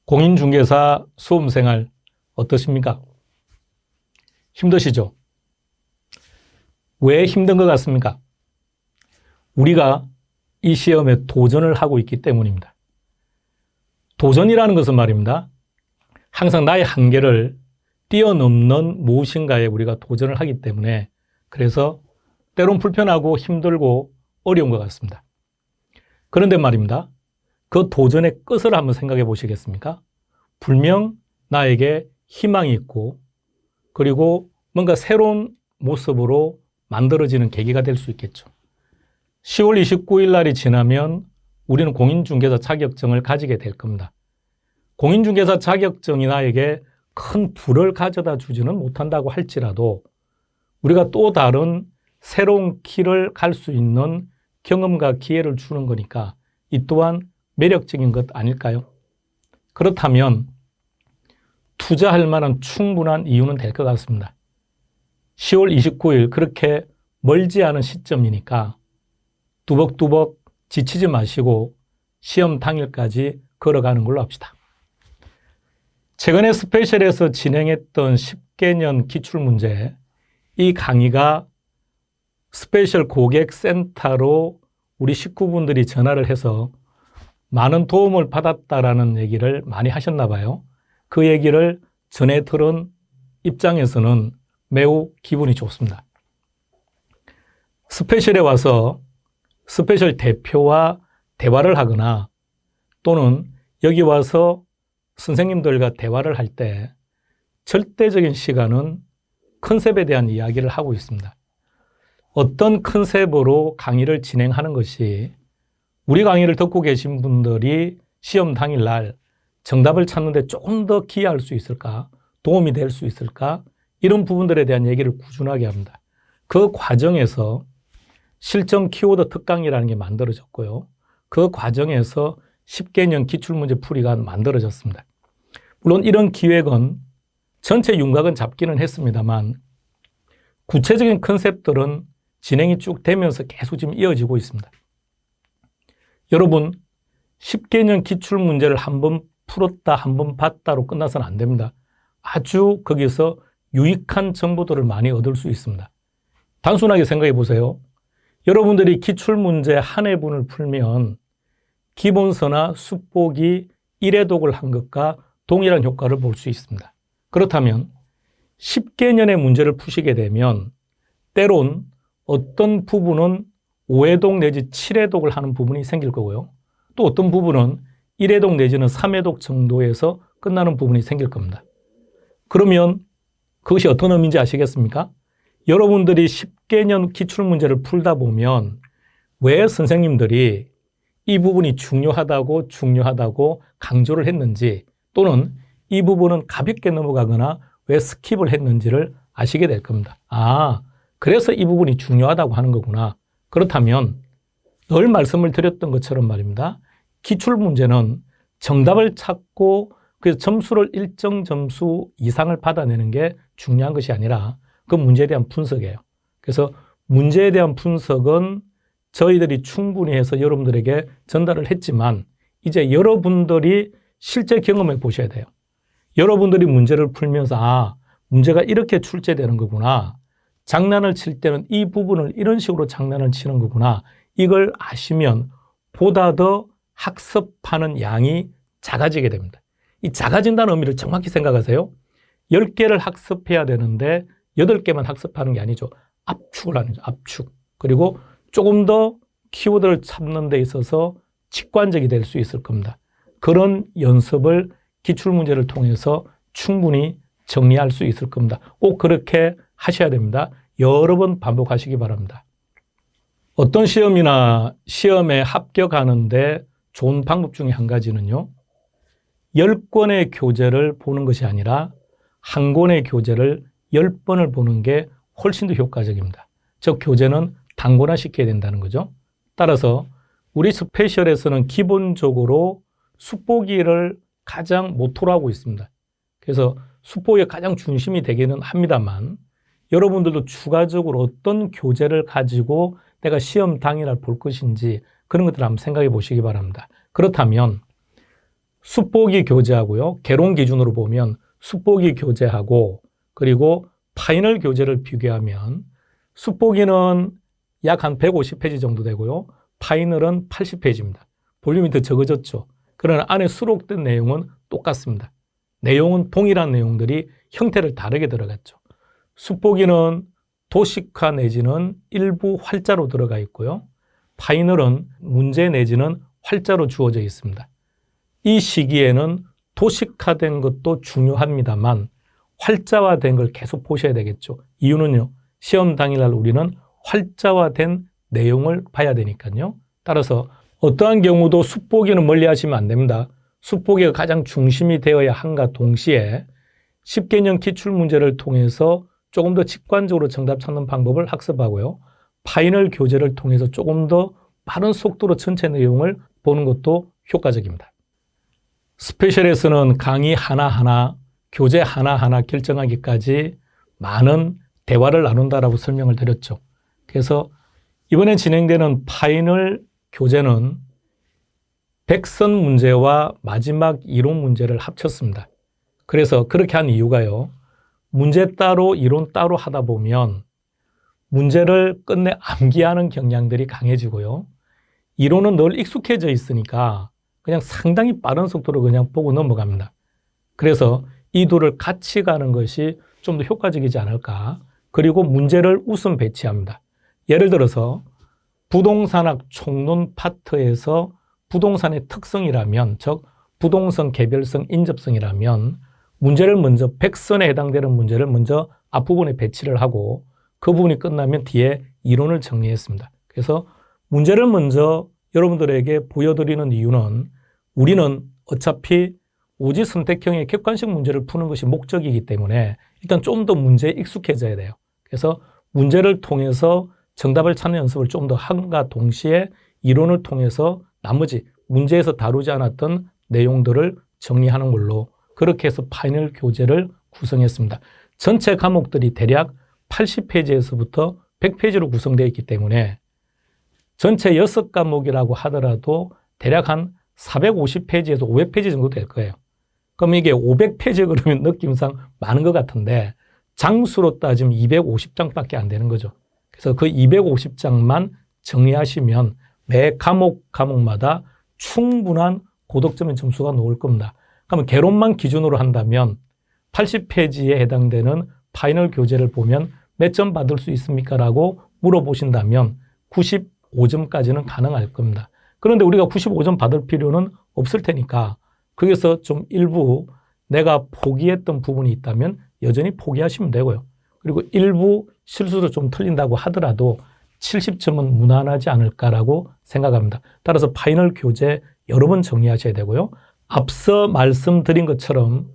공인중개사 수험생활 어떠십니까? 힘드시죠? 왜 힘든 것 같습니까? 우리가 이 시험에 도전을 하고 있기 때문입니다. 도전이라는 것은 말입니다. 항상 나의 한계를 뛰어넘는 무엇인가에 우리가 도전을 하기 때문에 그래서 때론 불편하고 힘들고 어려운 것 같습니다. 그런데 말입니다. 그 도전의 끝을 한번 생각해 보시겠습니까? 분명 나에게 희망이 있고 그리고 뭔가 새로운 모습으로 만들어지는 계기가 될 수 있겠죠. 10월 29일 날이 지나면 우리는 공인중개사 자격증을 가지게 될 겁니다. 공인중개사 자격증이 나에게 큰 부를 가져다 주지는 못한다고 할지라도 우리가 또 다른 새로운 길을 갈 수 있는 경험과 기회를 주는 거니까 이 또한 매력적인 것 아닐까요? 그렇다면 투자할 만한 충분한 이유는 될 것 같습니다. 10월 29일 그렇게 멀지 않은 시점이니까 뚜벅뚜벅 지치지 마시고 시험 당일까지 걸어가는 걸로 합시다. 최근에 스페셜에서 진행했던 10개년 기출문제 이 강의가 스페셜 고객센터로 우리 식구분들이 전화를 해서 많은 도움을 받았다라는 얘기를 많이 하셨나 봐요. 그 얘기를 전해 들은 입장에서는 매우 기분이 좋습니다. 스페셜에 와서 스페셜 대표와 대화를 하거나 또는 여기 와서 선생님들과 대화를 할 때 절대적인 시간은 컨셉에 대한 이야기를 하고 있습니다. 어떤 컨셉으로 강의를 진행하는 것이 우리 강의를 듣고 계신 분들이 시험 당일날 정답을 찾는데 조금 더 기여할 수 있을까? 도움이 될 수 있을까? 이런 부분들에 대한 얘기를 꾸준하게 합니다. 그 과정에서 실전 키워드 특강이라는 게 만들어졌고요. 그 과정에서 10개년 기출문제 풀이가 만들어졌습니다. 물론 이런 기획은 전체 윤곽은 잡기는 했습니다만 구체적인 컨셉들은 진행이 쭉 되면서 계속 지금 이어지고 있습니다. 여러분, 10개년 기출문제를 한번 풀었다, 한번 봤다로 끝나서는 안 됩니다. 아주 거기서 유익한 정보들을 많이 얻을 수 있습니다. 단순하게 생각해 보세요. 여러분들이 기출문제 한 회분을 풀면 기본서나 숙보기 1회독을 한 것과 동일한 효과를 볼 수 있습니다. 그렇다면 10개년의 문제를 푸시게 되면 때론 어떤 부분은 5회독 내지 7회독을 하는 부분이 생길 거고요. 또 어떤 부분은 1회독 내지는 3회독 정도에서 끝나는 부분이 생길 겁니다. 그러면 그것이 어떤 의미인지 아시겠습니까? 여러분들이 10개년 기출문제를 풀다 보면 왜 선생님들이 이 부분이 중요하다고 강조를 했는지 또는 이 부분은 가볍게 넘어가거나 왜 스킵을 했는지를 아시게 될 겁니다. 아, 그래서 이 부분이 중요하다고 하는 거구나. 그렇다면 늘 말씀을 드렸던 것처럼 말입니다. 기출문제는 정답을 찾고 그래서 점수를 일정 점수 이상을 받아내는 게 중요한 것이 아니라 그 문제에 대한 분석이에요. 그래서 문제에 대한 분석은 저희들이 충분히 해서 여러분들에게 전달을 했지만 이제 여러분들이 실제 경험해 보셔야 돼요. 여러분들이 문제를 풀면서 아, 문제가 이렇게 출제되는 거구나. 장난을 칠 때는 이 부분을 이런 식으로 장난을 치는 거구나. 이걸 아시면 보다 더 학습하는 양이 작아지게 됩니다. 이 작아진다는 의미를 정확히 생각하세요. 10개를 학습해야 되는데 8개만 학습하는 게 아니죠. 압축을 하는 거죠. 압축. 그리고 조금 더 키워드를 찾는 데 있어서 직관적이 될 수 있을 겁니다. 그런 연습을 기출문제를 통해서 충분히 정리할 수 있을 겁니다. 꼭 그렇게 하셔야 됩니다. 여러 번 반복하시기 바랍니다. 어떤 시험이나 시험에 합격하는데 좋은 방법 중에 한 가지는요. 10권의 교재를 보는 것이 아니라 한 권의 교재를 10번을 보는 게 훨씬 더 효과적입니다. 즉 교재는 단권화시켜야 된다는 거죠. 따라서 우리 스페셜에서는 기본적으로 숙보기를 가장 모토로 하고 있습니다. 그래서 숙보기가 가장 중심이 되기는 합니다만 여러분들도 추가적으로 어떤 교재를 가지고 내가 시험 당일날 볼 것인지 그런 것들을 한번 생각해 보시기 바랍니다. 그렇다면 숫보기 교재하고요. 개론 기준으로 보면 숫보기 교재하고 그리고 파이널 교재를 비교하면 숫보기는 약 한 150페이지 정도 되고요. 파이널은 80페이지입니다. 볼륨이 더 적어졌죠. 그러나 안에 수록된 내용은 똑같습니다. 내용은 동일한 내용들이 형태를 다르게 들어갔죠. 숫보기는 도식화 내지는 일부 활자로 들어가 있고요. 파이널은 문제 내지는 활자로 주어져 있습니다. 이 시기에는 도식화된 것도 중요합니다만 활자화된 걸 계속 보셔야 되겠죠. 이유는요. 시험 당일날 우리는 활자화된 내용을 봐야 되니까요. 따라서 어떠한 경우도 숫보기는 멀리 하시면 안 됩니다. 숫보기가 가장 중심이 되어야 한가 동시에 10개년 기출문제를 통해서 조금 더 직관적으로 정답 찾는 방법을 학습하고요. 파이널 교재를 통해서 조금 더 빠른 속도로 전체 내용을 보는 것도 효과적입니다. 스페셜에서는 강의 하나하나, 교재 하나하나 결정하기까지 많은 대화를 나눈다라고 설명을 드렸죠. 그래서 이번에 진행되는 파이널 교재는 100선 문제와 마지막 이론 문제를 합쳤습니다. 그래서 그렇게 한 이유가요. 문제 따로 이론 따로 하다 보면 문제를 끝내 암기하는 경향들이 강해지고요. 이론은 늘 익숙해져 있으니까 그냥 상당히 빠른 속도로 그냥 보고 넘어갑니다. 그래서 이 둘을 같이 가는 것이 좀 더 효과적이지 않을까. 그리고 문제를 우선 배치합니다. 예를 들어서 부동산학 총론 파트에서 부동산의 특성이라면, 즉 부동산 개별성, 인접성이라면 문제를 먼저 100선에 해당되는 문제를 먼저 앞부분에 배치를 하고 그 부분이 끝나면 뒤에 이론을 정리했습니다. 그래서 문제를 먼저 여러분들에게 보여드리는 이유는 우리는 어차피 오지 선택형의 객관식 문제를 푸는 것이 목적이기 때문에 일단 좀 더 문제에 익숙해져야 돼요. 그래서 문제를 통해서 정답을 찾는 연습을 좀 더 함과 동시에 이론을 통해서 나머지 문제에서 다루지 않았던 내용들을 정리하는 걸로 그렇게 해서 파이널 교재를 구성했습니다. 전체 과목들이 대략 80페이지에서부터 100페이지로 구성되어 있기 때문에 전체 6과목이라고 하더라도 대략 한 450페이지에서 500페이지 정도 될 거예요. 그럼 이게 500페이지 그러면 느낌상 많은 것 같은데 장수로 따지면 250장밖에 안 되는 거죠. 그래서 그 250장만 정리하시면 매 과목마다 충분한 고득점의 점수가 나올 겁니다. 그러면 개론만 기준으로 한다면 80페이지에 해당되는 파이널 교재를 보면 몇 점 받을 수 있습니까? 라고 물어보신다면 95점까지는 가능할 겁니다. 그런데 우리가 95점 받을 필요는 없을 테니까 거기서 좀 일부 내가 포기했던 부분이 있다면 여전히 포기하시면 되고요. 그리고 일부 실수도 좀 틀린다고 하더라도 70점은 무난하지 않을까라고 생각합니다. 따라서 파이널 교재 여러 번 정리하셔야 되고요. 앞서 말씀드린 것처럼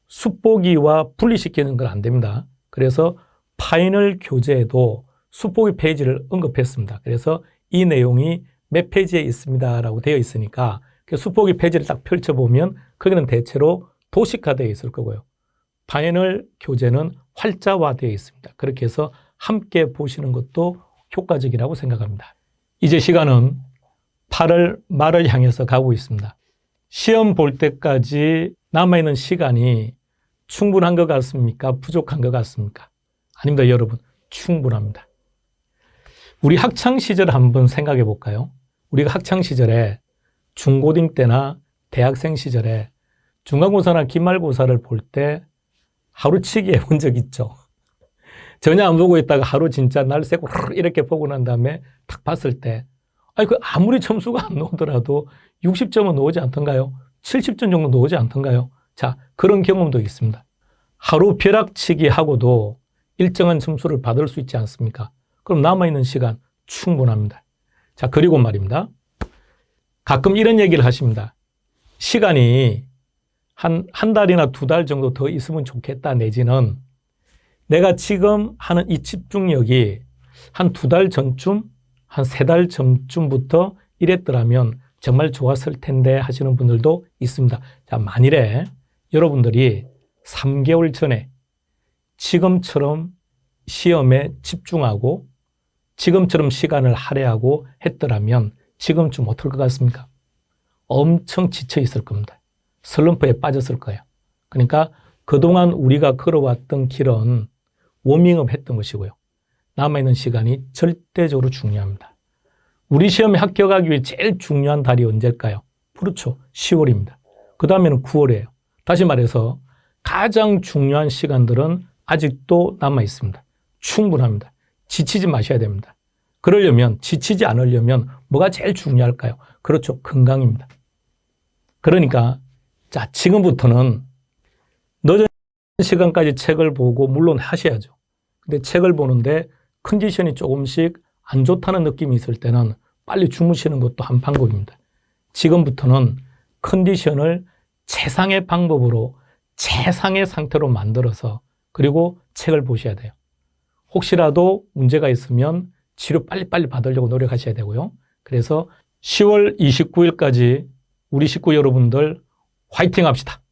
숫보기와 분리시키는 건 안 됩니다. 그래서 파이널 교재에도 숫보기 페이지를 언급했습니다. 그래서 이 내용이 몇 페이지에 있습니다라고 되어 있으니까 숫보기 페이지를 딱 펼쳐보면 거기는 대체로 도식화되어 있을 거고요. 파이널 교재는 활자화되어 있습니다. 그렇게 해서 함께 보시는 것도 효과적이라고 생각합니다. 이제 시간은 8월 말을 향해서 가고 있습니다. 시험 볼 때까지 남아있는 시간이 충분한 것 같습니까? 부족한 것 같습니까? 아닙니다, 여러분. 충분합니다. 우리 학창시절 한번 생각해 볼까요? 우리가 학창시절에 중고딩 때나 대학생 시절에 중간고사나 기말고사를 볼 때 하루치기 해본 적 있죠? 전혀 안 보고 있다가 하루 진짜 날 새고 이렇게 보고 난 다음에 딱 봤을 때 아무리 점수가 안 나오더라도 60점은 나오지 않던가요? 70점 정도 나오지 않던가요? 자, 그런 경험도 있습니다. 하루 벼락치기 하고도 일정한 점수를 받을 수 있지 않습니까? 그럼 남아있는 시간 충분합니다. 자, 그리고 말입니다. 가끔 이런 얘기를 하십니다. 시간이 한 달이나 2달 정도 더 있으면 좋겠다 내지는 내가 지금 하는 이 집중력이 한 2달 전쯤, 한 3달 전쯤부터 이랬더라면 정말 좋았을 텐데 하시는 분들도 있습니다. 자, 만일에 여러분들이 3개월 전에 지금처럼 시험에 집중하고 지금처럼 시간을 할애하고 했더라면 지금쯤 어떨 것 같습니까? 엄청 지쳐 있을 겁니다. 슬럼프에 빠졌을 거예요. 그러니까 그동안 우리가 걸어왔던 길은 워밍업 했던 것이고요. 남아있는 시간이 절대적으로 중요합니다. 우리 시험에 합격하기 위해 제일 중요한 달이 언제일까요? 그렇죠. 10월입니다. 그 다음에는 9월이에요. 다시 말해서 가장 중요한 시간들은 아직도 남아 있습니다. 충분합니다. 지치지 마셔야 됩니다. 그러려면, 지치지 않으려면 뭐가 제일 중요할까요? 그렇죠. 건강입니다. 그러니까 자, 지금부터는 늦은 시간까지 책을 보고 물론 하셔야죠. 근데 책을 보는데 컨디션이 조금씩 안 좋다는 느낌이 있을 때는 빨리 주무시는 것도 한 방법입니다. 지금부터는 컨디션을 최상의 방법으로 최상의 상태로 만들어서 그리고 책을 보셔야 돼요. 혹시라도 문제가 있으면 치료 빨리빨리 받으려고 노력하셔야 되고요. 그래서 10월 29일까지 우리 식구 여러분들 화이팅 합시다.